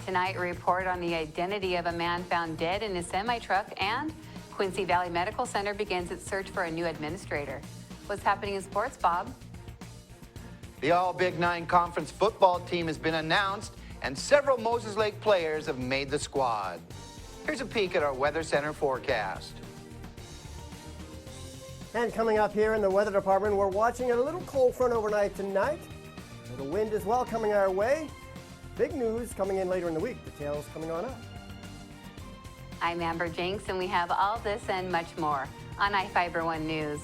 Tonight, a report on the identity of a man found dead in his semi-truck, and Quincy Valley Medical Center begins its search for a new administrator. What's happening in sports, Bob? The All-Big Nine Conference football team has been announced, and several Moses Lake players have made the squad. Here's a peek at our Weather Center forecast. And coming up here in the weather department, we're watching a little cold front overnight tonight. A little wind as well coming our way. Big news coming in later in the week. Details coming on up. I'm Amber Jenks, and we have all this and much more on iFIBER 1 News.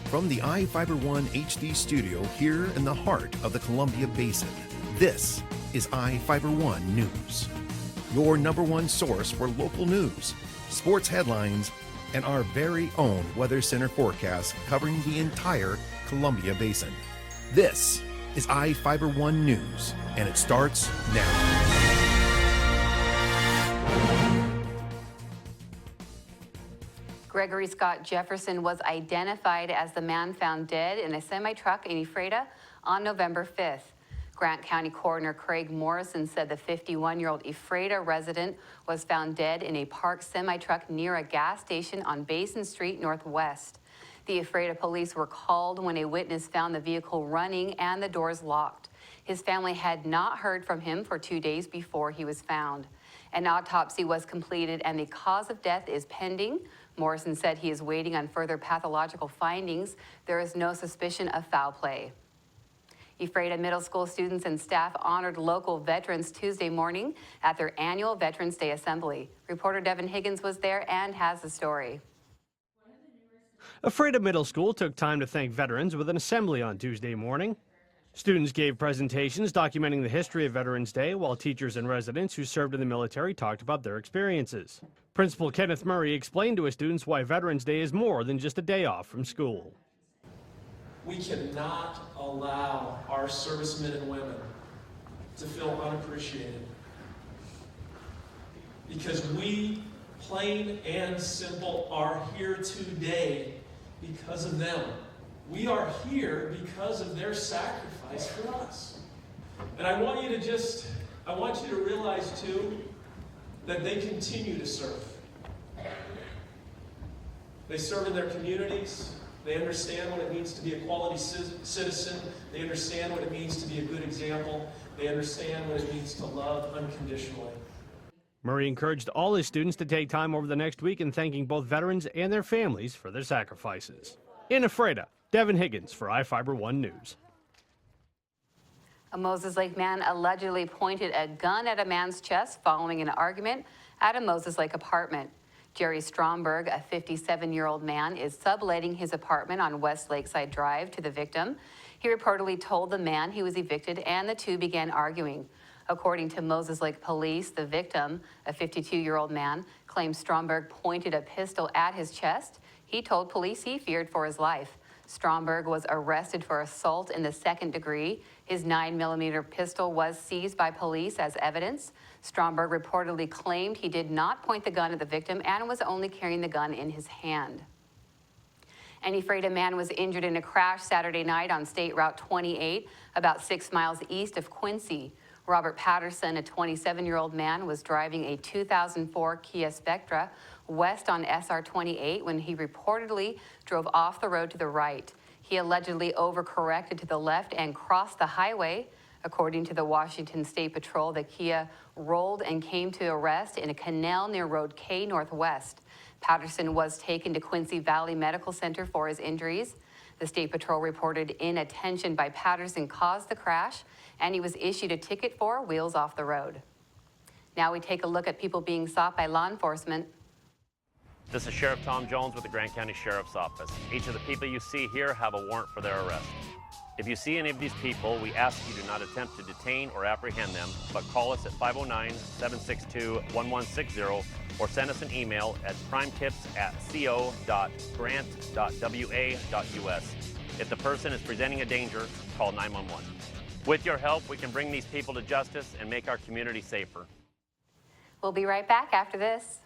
From the iFIBER 1 HD studio here in the heart of the Columbia Basin, this is iFIBER 1 News. Your #1 source for local news, sports headlines, and our very own Weather Center forecast covering the entire Columbia Basin. This is iFIBER 1 News, and it starts now. Gregory Scott Jefferson was identified as the man found dead in a semi-truck in Ephrata on November 5th. Grant County Coroner Craig Morrison said the 51-year-old Ephrata resident was found dead in a parked semi-truck near a gas station on Basin Street Northwest. The Ephrata police were called when a witness found the vehicle running and the doors locked. His family had not heard from him for 2 days before he was found. An autopsy was completed and the cause of death is pending. Morrison said he is waiting on further pathological findings. There is no suspicion of foul play. Ephrata Middle School students and staff honored local veterans Tuesday morning at their annual Veterans Day Assembly. Reporter Devin Higgins was there and has the story. Ephrata Middle School took time to thank veterans with an assembly on Tuesday morning. Students gave presentations documenting the history of Veterans Day, while teachers and residents who served in the military talked about their experiences. Principal Kenneth Murray explained to his students why Veterans Day is more than just a day off from school. We cannot allow our servicemen and women to feel unappreciated, because we, plain and simple, are here today because of them. We are here because of their sacrifice for us. And I want you to realize too, that they continue to serve. They serve in their communities. They understand what it means to be a quality citizen. They understand what it means to be a good example. They understand what it means to love unconditionally. Murray encouraged all his students to take time over the next week in thanking both veterans and their families for their sacrifices. In Ephrata, Devin Higgins for iFIBER 1 News. A Moses Lake man allegedly pointed a gun at a man's chest following an argument at a Moses Lake apartment. Jerry Stromberg, a 57-year-old man, is subletting his apartment on West Lakeside Drive to the victim. He reportedly told the man he was evicted, and the two began arguing. According to Moses Lake police, the victim, a 52-year-old man, claims Stromberg pointed a pistol at his chest. He told police he feared for his life. Stromberg was arrested for assault in the 2nd degree. His 9mm pistol was seized by police as evidence. Stromberg reportedly claimed he did not point the gun at the victim and was only carrying the gun in his hand. An Ephrata man was injured in a crash Saturday night on State Route 28, about 6 miles east of Quincy. Robert Patterson, a 27-year-old man, was driving a 2004 Kia Spectra west on SR 28 when he reportedly drove off the road to the right. He allegedly overcorrected to the left and crossed the highway. According to the Washington State Patrol, the Kia rolled and came to a rest in a canal near Road K Northwest. Patterson was taken to Quincy Valley Medical Center for his injuries. The State Patrol reported inattention by Patterson caused the crash, and he was issued a ticket for wheels off the road. Now we take a look at people being sought by law enforcement. This is Sheriff Tom Jones with the Grant County Sheriff's Office. Each of the people you see here have a warrant for their arrest. If you see any of these people, we ask you do not attempt to detain or apprehend them, but call us at 509-762-1160 or send us an email at crimetips@co.grant.wa.us. If the person is presenting a danger, call 911. With your help, we can bring these people to justice and make our community safer. We'll be right back after this.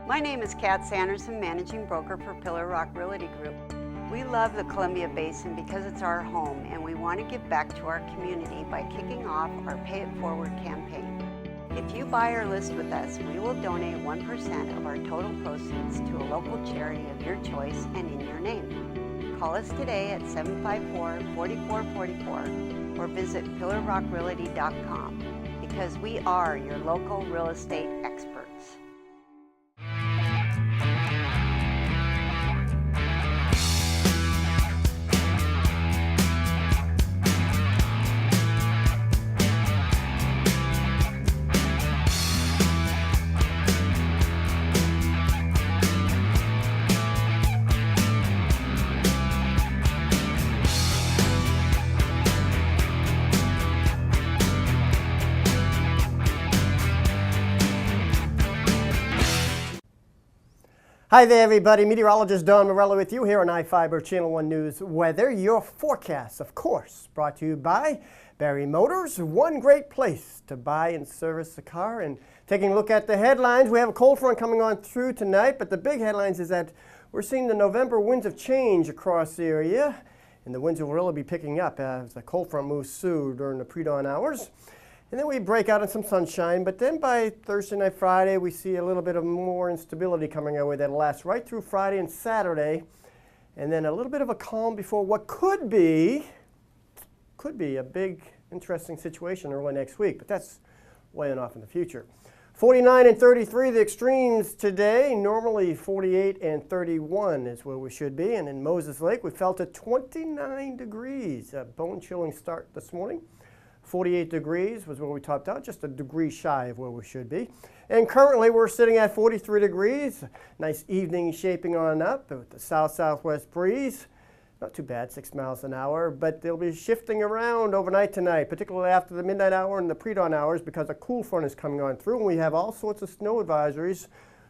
My name is Kat Sanderson, Managing Broker for Pillar Rock Realty Group. We love the Columbia Basin because it's our home, and we want to give back to our community by kicking off our Pay It Forward campaign. If you buy or list with us, we will donate 1% of our total proceeds to a local charity of your choice and in your name. Call us today at 754-4444 or visit pillarrockrealty.com because we are your local real estate experts. Hi there, everybody. Meteorologist Don Morello with you here on iFIBER Channel 1 News Weather. Your forecast, of course, brought to you by Barry Motors. One great place to buy and service a car. And taking a look at the headlines, we have a cold front coming on through tonight, but the big headlines is that we're seeing the November winds of change across the area, and the winds will really be picking up as the cold front moves through during the pre-dawn hours. And then we break out in some sunshine, but then by Thursday night, Friday, we see a little bit of more instability coming our way that'll last right through Friday and Saturday. And then a little bit of a calm before what could be a big, interesting situation early next week, but that's way off in the future. 49 and 33, the extremes today. Normally 48 and 31 is where we should be. And in Moses Lake, we felt at 29 degrees, a bone-chilling start this morning. 48 degrees was where we topped out, just a degree shy of where we should be. And currently we're sitting at 43 degrees. Nice evening shaping on up with the south-southwest breeze. Not too bad, 6 miles an hour, but they'll be shifting around overnight tonight, particularly after the midnight hour and the pre-dawn hours because a cool front is coming on through, and we have all sorts of snow advisories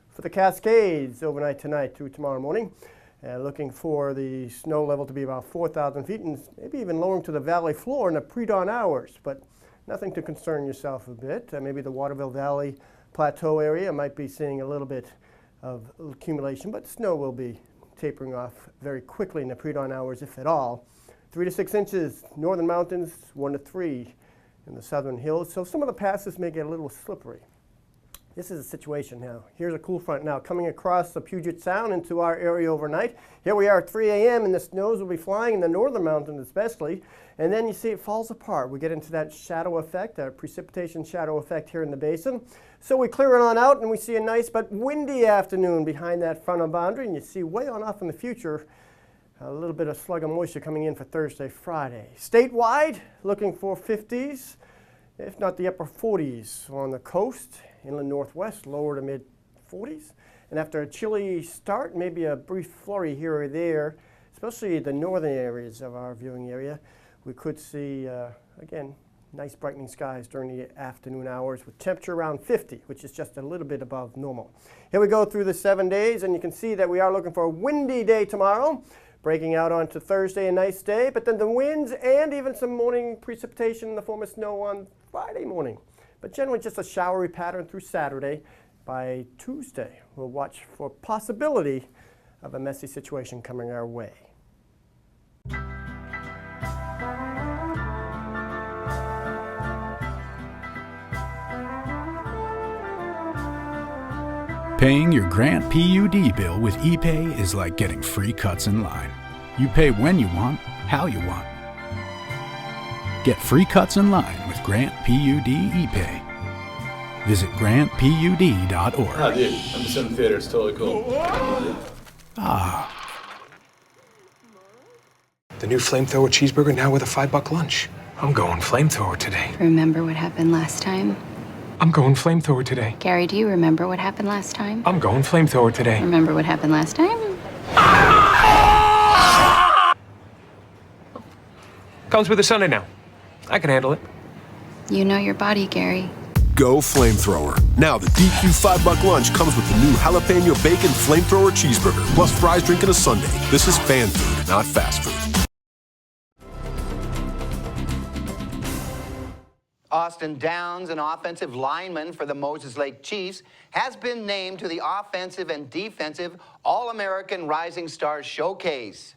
for the Cascades overnight tonight through tomorrow morning. Looking for the snow level to be about 4,000 feet and maybe even lowering to the valley floor in the pre-dawn hours, but nothing to concern yourself a bit. Maybe the Waterville Valley Plateau area might be seeing a little bit of accumulation, but snow will be tapering off very quickly in the pre-dawn hours, if at all. 3 to 6 inches, northern mountains, 1 to 3 in the southern hills, so some of the passes may get a little slippery. This is a situation now. Here's a cool front now coming across the Puget Sound into our area overnight. Here we are at 3 a.m. and the snows will be flying in the northern mountains especially. And then you see it falls apart. We get into that shadow effect, that precipitation shadow effect here in the basin. So we clear it on out and we see a nice but windy afternoon behind that frontal boundary. And you see way on off in the future a little bit of slug of moisture coming in for Thursday, Friday. Statewide, looking for 50s, if not the upper 40s on the coast. Inland northwest, lower to mid 40s. And after a chilly start, maybe a brief flurry here or there, especially the northern areas of our viewing area, we could see, again, nice brightening skies during the afternoon hours with temperature around 50, which is just a little bit above normal. Here we go through the 7 days, and you can see that we are looking for a windy day tomorrow, breaking out onto Thursday, a nice day, but then the winds and even some morning precipitation in the form of snow on Friday morning. But generally just a showery pattern through Saturday. By Tuesday, we'll watch for possibility of a messy situation coming our way. Paying your Grant PUD bill with ePay is like getting free cuts in line. You pay when you want, how you want. Get free cuts in line with Grant PUD ePay. Visit grantpud.org. Oh, dude, I'm just in the theater. It's totally cool. Ah. The new flamethrower cheeseburger now with a $5 lunch. I'm going flamethrower today. Remember what happened last time? I'm going flamethrower today. Gary, do you remember what happened last time? I'm going flamethrower today. Remember what happened last time? Comes with a Sunday now. I can handle it. You know your body, Gary. Go flamethrower. Now the DQ $5 lunch comes with the new jalapeno bacon flamethrower cheeseburger, plus fries, drink, and a sundae. This is fan food, not fast food. Austin Downs, an offensive lineman for the Moses Lake Chiefs, has been named to the Offensive and Defensive All-American Rising Stars Showcase.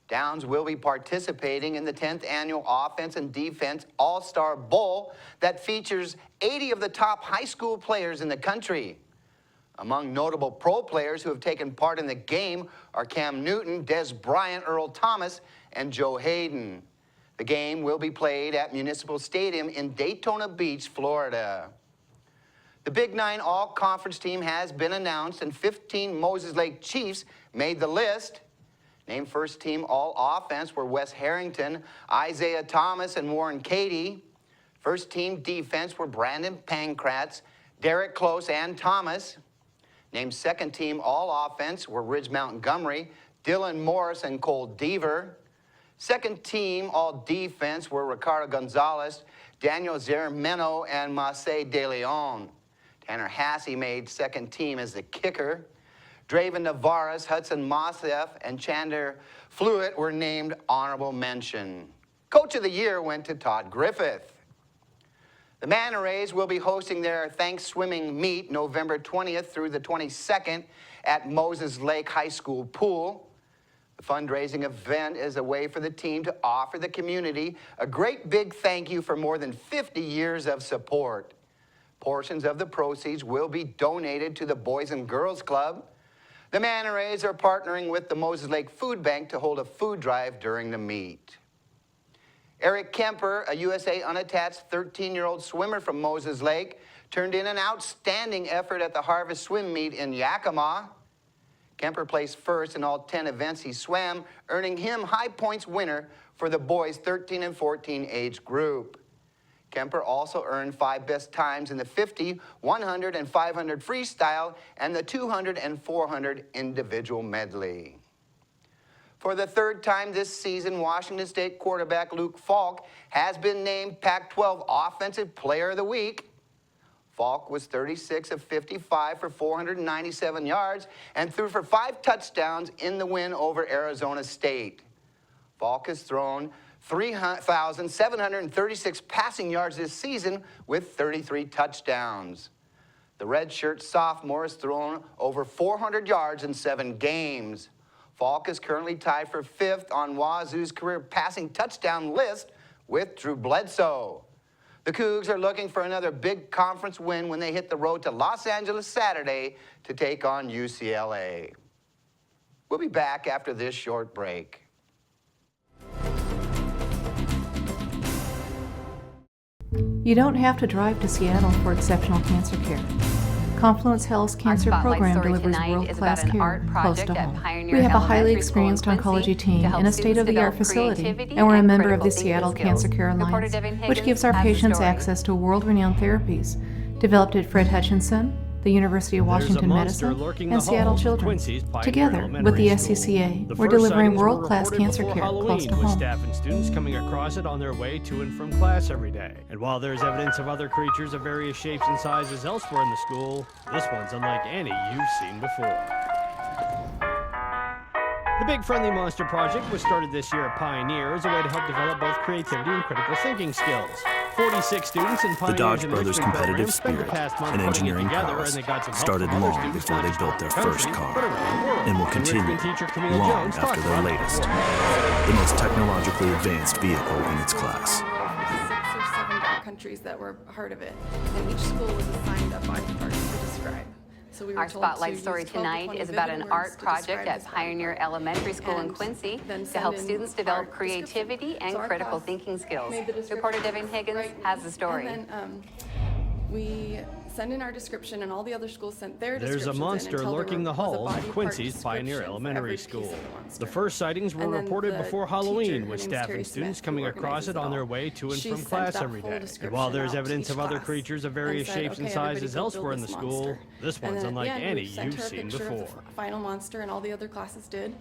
Downs will be participating in the 10th annual Offense and Defense All-Star Bowl that features 80 of the top high school players in the country. Among notable pro players who have taken part in the game are Cam Newton, Des Bryant, Earl Thomas, and Joe Hayden. The game will be played at Municipal Stadium in Daytona Beach, Florida. The Big Nine All-Conference team has been announced, and 15 Moses Lake Chiefs made the list. Named first team All-Offense were Wes Harrington, Isaiah Thomas, and Warren Cady. First team defense were Brandon Pankratz, Derek Close, and Thomas. Named second team All-Offense were Ridge Montgomery, Dylan Morris, and Cole Deaver. Second team All-Defense were Ricardo Gonzalez, Daniel Zermeno, and Marseille De Leon. Tanner Hassey made second team as the kicker. Draven Navarez, Hudson Mossef, and Chandler Fluitt were named honorable mention. Coach of the Year went to Todd Griffith. The Manta Rays will be hosting their Thanks Swimming Meet November 20th through the 22nd at Moses Lake High School Pool. The fundraising event is a way for the team to offer the community a great big thank you for more than 50 years of support. Portions of the proceeds will be donated to the Boys and Girls Club. The Manta Rays are partnering with the Moses Lake Food Bank to hold a food drive during the meet. Eric Kemper, a USA unattached 13-year-old swimmer from Moses Lake, turned in an outstanding effort at the Harvest Swim Meet in Yakima. Kemper placed first in all 10 events he swam, earning him high points winner for the boys 13 and 14 age group. Kemper also earned 5 best times in the 50, 100, and 500 freestyle and the 200 and 400 individual medley. For the third time this season, Washington State quarterback Luke Falk has been named Pac-12 Offensive Player of the Week. Falk was 36 of 55 for 497 yards and threw for 5 touchdowns in the win over Arizona State. Falk has thrown 3,736 passing yards this season with 33 touchdowns. The redshirt sophomore has thrown over 400 yards in 7 games. Falk is currently tied for 5th on Wazoo's career passing touchdown list with Drew Bledsoe. The Cougs are looking for another big conference win when they hit the road to Los Angeles Saturday to take on UCLA. We'll be back after this short break. You don't have to drive to Seattle for exceptional cancer care. Confluence Health's cancer program delivers world-class care close to home. We have a highly experienced oncology team in a state-of-the-art facility, and we're a member of the Seattle Cancer Care Alliance, which gives our patients access to world-renowned therapies developed at Fred Hutchinson, the University of Washington Medicine, and Seattle Children's. Together with the SCCA, we're delivering world-class cancer care close to with home. staff and students coming across it on their way to and from class every day. And while there's evidence of other creatures of various shapes and sizes elsewhere in the school, this one's unlike any you've seen before. The Big Friendly Monster Project was started this year at Pioneer as a way to help develop both creativity and critical thinking skills. 46 students in Pioneer's The Dodge and Brothers' Richmond competitive programs spent the spirit past month and putting it engineering together, prowess and they got some help started from other long students, before not they just built around their the first country, car, but around the world. and will And continue Richmond teacher Camille long Jones after talked their about it latest, before. the most technologically advanced vehicle in its class. 6 or 7 countries that were part of it, and each school was assigned a body part to describe. So we were Our told to spotlight use story 12 to tonight 20 is about vivid an words art to project describe at this body Pioneer part. Elementary School in And Quincy then to send help in students develop art creativity description. and So our critical class thinking skills. made the description Reporter Devin Higgins right has the story. And then we send in our description, and all the other schools sent their There's descriptions a monster in until lurking the there was a halls body of part Quincy's Pioneer description for Elementary every piece School. of the monster. The first sightings were And then reported the before teacher, Halloween, her with name's staff Terry and students Smith, coming who across organizes it on all. their way to and She from sent class that every full day. And description while there's out to evidence each of other class creatures of and various said, shapes and "Okay, everybody sizes go build elsewhere in the this school, monster." this And one's then at unlike the end, any we sent you've her a seen picture of before. the final monster, and all the other classes did.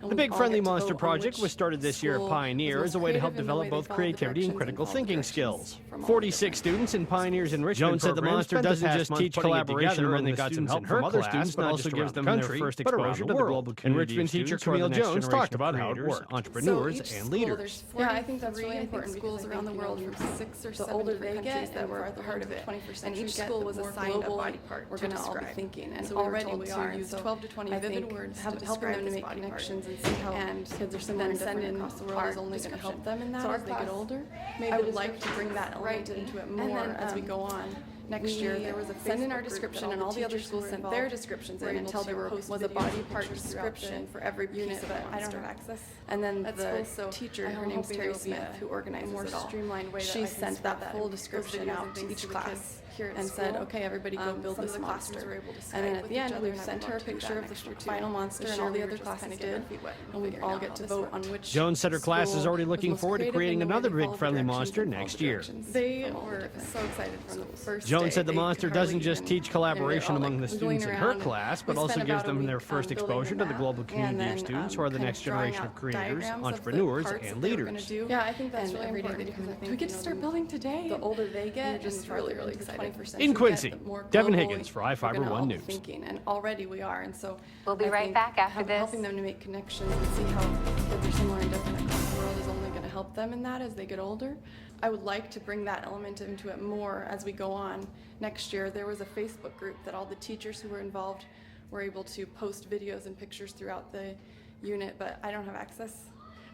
And The we Big all Friendly get to Monster vote on Project which was started this year at school Pioneer was as a way to help creative in the way develop they both followed creativity and directions critical followed thinking directions skills. from all 46 students in Pioneer's enrichment Jones said the program monster spent the doesn't past just month teach putting it collaboration together, among and the they got some students help in from her other class, students, but not also just gives around them the their country, first but around exposure the to the world. global And community Richmond of teacher students who are the Camille next Jones generation talked of about how it creators, worked. entrepreneurs, So each and school, leaders. there's Yeah, 40 I think that's really important schools around the world from 6 or 7 older different they countries get that were farther part of into it. the 21st And each century school get, was the more assigned a global body part we're to going to all be describe. thinking. And so already we were told we to are. use So 12 to 20 I vivid think words helping to describe them to this make body part. connections connections and see how kids are similar and different across the world is only going to help them in that as they get older. I would like to bring that element into it more as we go on. Next year, there was a send in our description, and all the other schools sent their descriptions in until there was a body part description for every unit, but I don't have access. And then the teacher, her name's Terry Smith, who organizes it all. She sent that full description out to each class and said, okay, everybody go build this monster. And then at the end, we sent her a picture of the final monster, and all the other classes did, and we all get to vote on which. Jones said her class is already looking forward to creating another big friendly monster next year. They were so excited from the first Jones said the monster doesn't just teach collaboration among the students in her class, but also gives them their first exposure to the global community of students who are the next generation of creators, entrepreneurs, and leaders. Yeah, I think that's really important because we get to start building today. The older they get, just really, really excited. In Quincy, Devin Higgins for iFIBER 1 News. And already we are, and so we'll be right back after this. Helping them to make connections and see how kids are similar and different across the world is only going to help them in that as they get older. I would like to bring that element into it more as we go on. Next year, there was a Facebook group that all the teachers who were involved were able to post videos and pictures throughout the unit, but I don't have access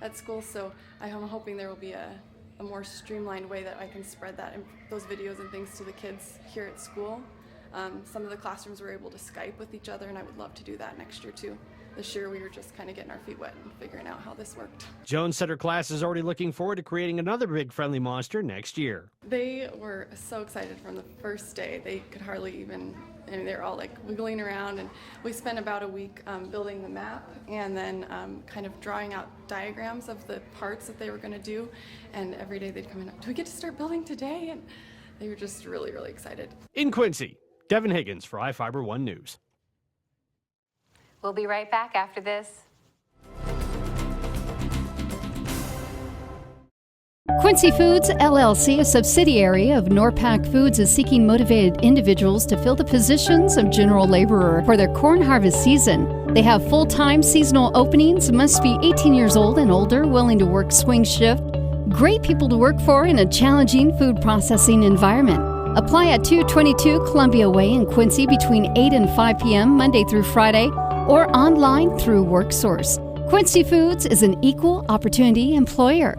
at school, so I'm hoping there will be a more streamlined way that I can spread those videos and things to the kids here at school. Some of the classrooms were able to Skype with each other, and I would love to do that next year too. This year we were just kind of getting our feet wet and figuring out how this worked. Jones said her class is already looking forward to creating another big friendly monster next year. They were so excited from the first day. They could hardly even, they were all like wiggling around, and we spent about a week building the map and then kind of drawing out diagrams of the parts that they were going to do, and every day they'd come in, do we get to start building today? And they were just really, really excited. In Quincy, Devin Higgins for iFIBER 1 News. We'll be right back after this. Quincy Foods, LLC, a subsidiary of Norpac Foods, is seeking motivated individuals to fill the positions of general laborer for their corn harvest season. They have full-time seasonal openings, must be 18 years old and older, willing to work swing shift. Great people to work for in a challenging food processing environment. Apply at 222 Columbia Way in Quincy between 8 and 5 p.m. Monday through Friday, or online through WorkSource. Quincy Foods is an equal opportunity employer.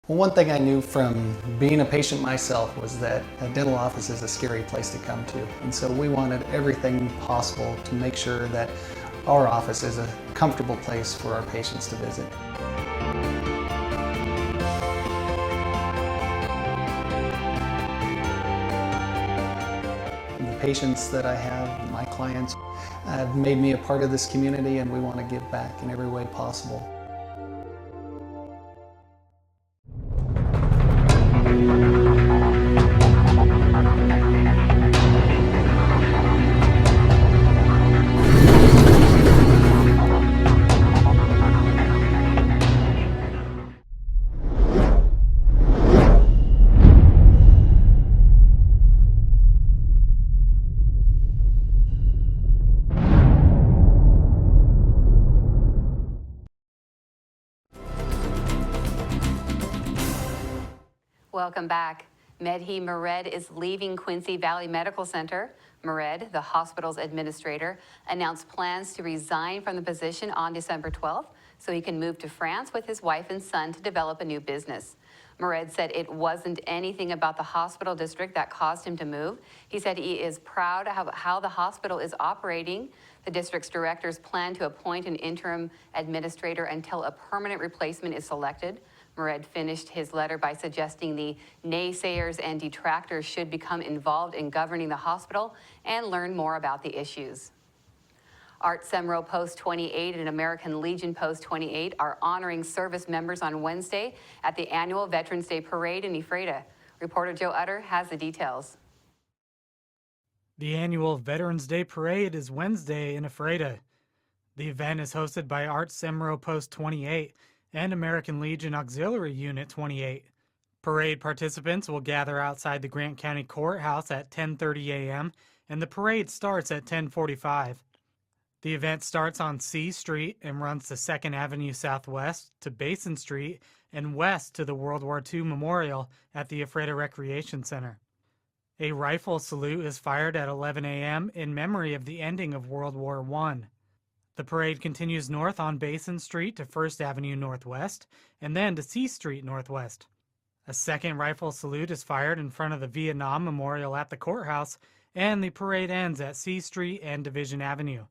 Well, one thing I knew from being a patient myself was that a dental office is a scary place to come to. And so we wanted everything possible to make sure that our office is a comfortable place for our patients to visit. The patients that I have, my clients, have made me a part of this community, and we want to give back in every way possible. Welcome back. Medhi Mered is leaving Quincy Valley Medical Center. Mered, the hospital's administrator, announced plans to resign from the position on December 12th so he can move to France with his wife and son to develop a new business. Mered said it wasn't anything about the hospital district that caused him to move. He said he is proud of how the hospital is operating. The district's directors plan to appoint an interim administrator until a permanent replacement is selected. Mered finished his letter by suggesting the naysayers and detractors should become involved in governing the hospital and learn more about the issues. Art Semro Post 28 and American Legion Post 28 are honoring service members on Wednesday at the annual Veterans Day Parade in Ephrata. Reporter Joe Utter has the details. The annual Veterans Day Parade is Wednesday in Ephrata. The event is hosted by Art Semro Post 28 and American Legion Auxiliary Unit 28. Parade participants will gather outside the Grant County Courthouse at 10:30 a.m. and the parade starts at 10:45. The event starts on C Street and runs to 2nd Avenue Southwest to Basin Street and west to the World War II Memorial at the Ephrata Recreation Center. A rifle salute is fired at 11 a.m. in memory of the ending of World War I. The parade continues north on Basin Street to 1st Avenue Northwest, and then to C Street Northwest. A second rifle salute is fired in front of the Vietnam Memorial at the courthouse, and the parade ends at C Street and Division Avenue.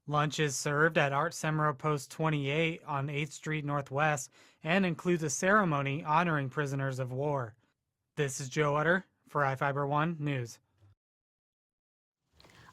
Lunch is served at Art Semro Post 28 on 8th Street Northwest and includes a ceremony honoring prisoners of war. This is Joe Utter for iFIBER 1 News.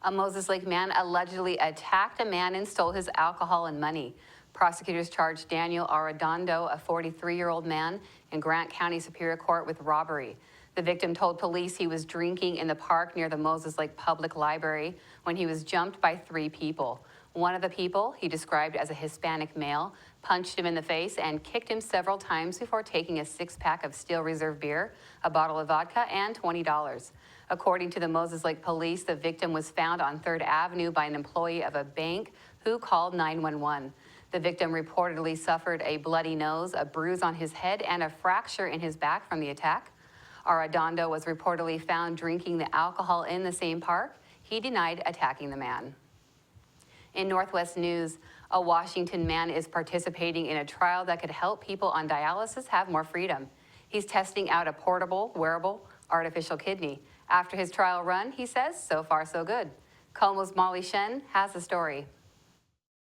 A Moses Lake man allegedly attacked a man and stole his alcohol and money. Prosecutors charged Daniel Arredondo, a 43-year-old man, in Grant County Superior Court with robbery. The victim told police he was drinking in the park near the Moses Lake Public Library when he was jumped by 3 people. One of the people, he described as a Hispanic male, punched him in the face and kicked him several times before taking a 6-pack of Steel Reserve beer, a bottle of vodka, and $20. According to the Moses Lake Police, the victim was found on 3rd Avenue by an employee of a bank who called 911. The victim reportedly suffered a bloody nose, a bruise on his head, and a fracture in his back from the attack. Arredondo was reportedly found drinking the alcohol in the same park. He denied attacking the man. In Northwest News, a Washington man is participating in a trial that could help people on dialysis have more freedom. He's testing out a portable, wearable, artificial kidney. After his trial run, he says, so far so good. Como's Molly Shen has the story.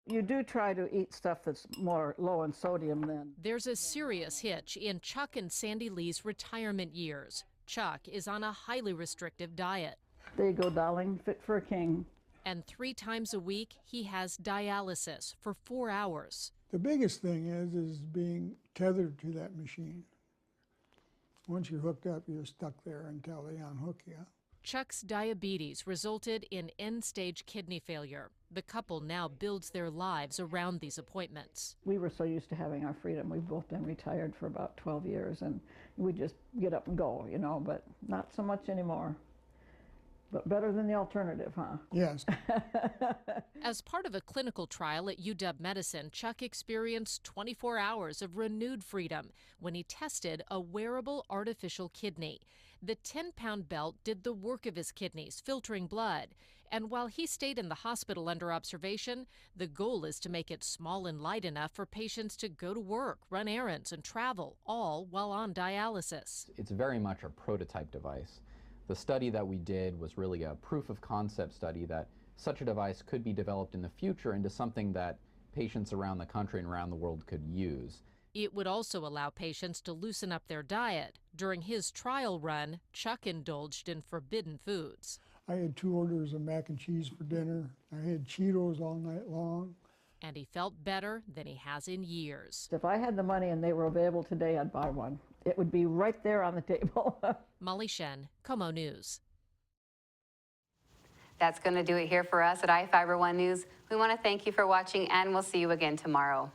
You do try to eat stuff that's more low in sodium then. There's a serious hitch in Chuck and Sandy Lee's retirement years. Chuck is on a highly restrictive diet. There you go, darling, fit for a king. And 3 times a week, he has dialysis for 4 hours. The biggest thing is being tethered to that machine. Once you're hooked up, you're stuck there until they unhook you. Chuck's diabetes resulted in end-stage kidney failure. The couple now builds their lives around these appointments. We were so used to having our freedom. We've both been retired for about 12 years, and we just get up and go, you know, but not so much anymore. But better than the alternative, huh? Yes. As part of a clinical trial at UW Medicine, Chuck experienced 24 hours of renewed freedom when he tested a wearable artificial kidney. The 10-pound belt did the work of his kidneys, filtering blood. And while he stayed in the hospital under observation, the goal is to make it small and light enough for patients to go to work, run errands, and travel, all while on dialysis. It's very much a prototype device. The study that we did was really a proof of concept study that such a device could be developed in the future into something that patients around the country and around the world could use. It would also allow patients to loosen up their diet. During his trial run, Chuck indulged in forbidden foods. I had 2 orders of mac and cheese for dinner. I had Cheetos all night long. And he felt better than he has in years. If I had the money and they were available today, I'd buy one. It would be right there on the table. Molly Shen, Como News. That's going to do it here for us at iFIBER 1 News. We want to thank you for watching, and we'll see you again tomorrow.